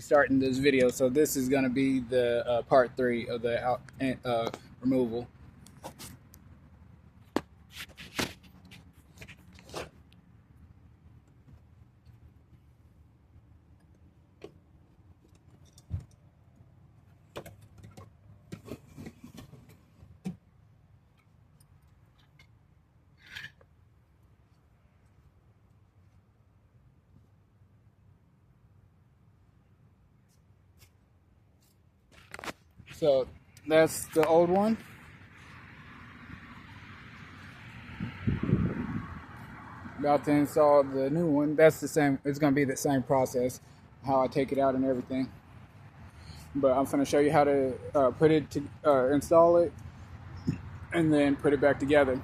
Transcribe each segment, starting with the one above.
starting this video. So this is going to be the part 3 of the removal. So that's the old one. About to install the new one. That's the same. It's going to be the same process, how I take it out and everything. But I'm going to show you how to install it, and then put it back together.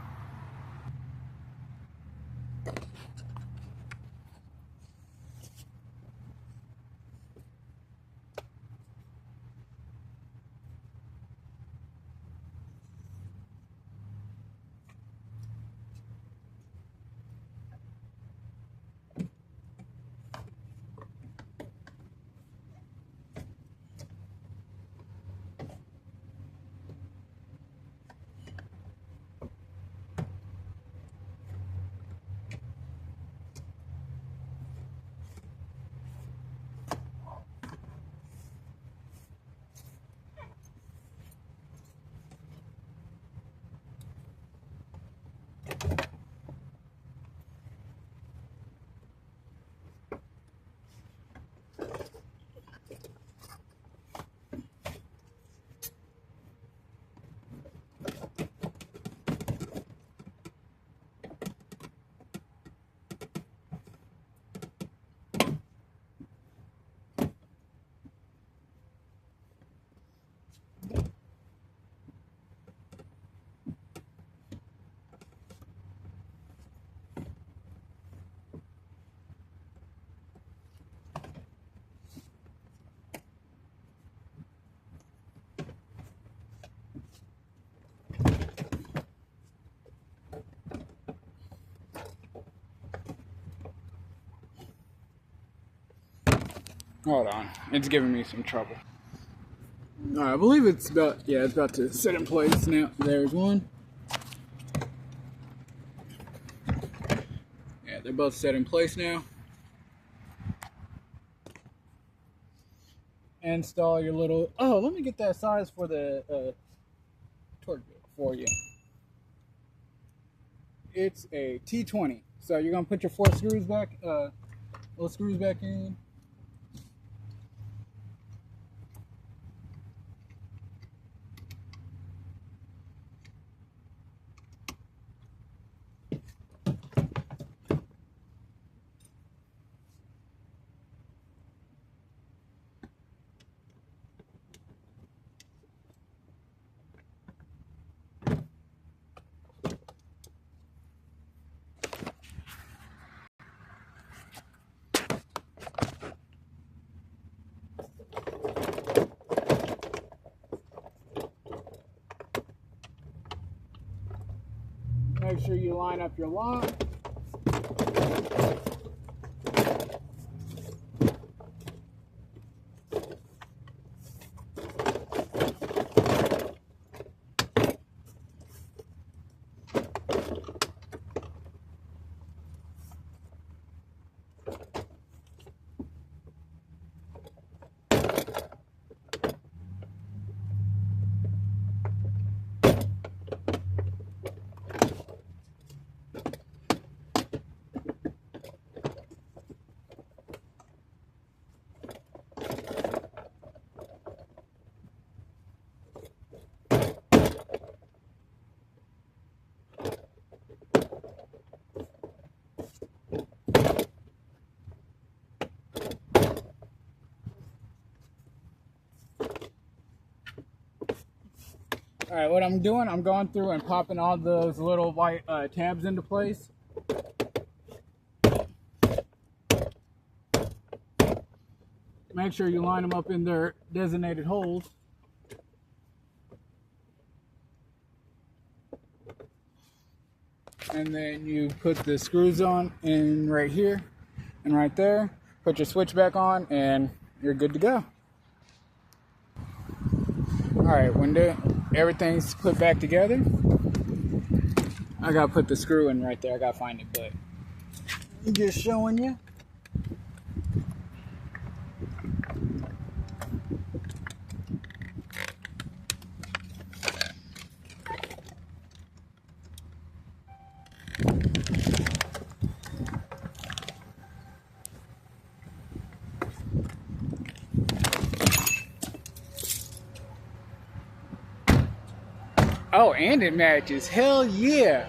Hold on, it's giving me some trouble. I believe it's about to sit in place now. There's one. Yeah, they're both set in place now. Install your little. Oh, let me get that size for the torque for you. It's a T20. So you're gonna put your 4 screws back, little screws back in. Make sure you line up your lock. All right, what I'm doing, I'm going through and popping all those little white tabs into place. Make sure you line them up in their designated holes. And then you put the screws on in right here and right there. Put your switch back on and you're good to go. All right, when everything's put back together, I gotta put the screw in right there. I gotta find it, but I'm just showing you. Oh, and it matches. Hell yeah.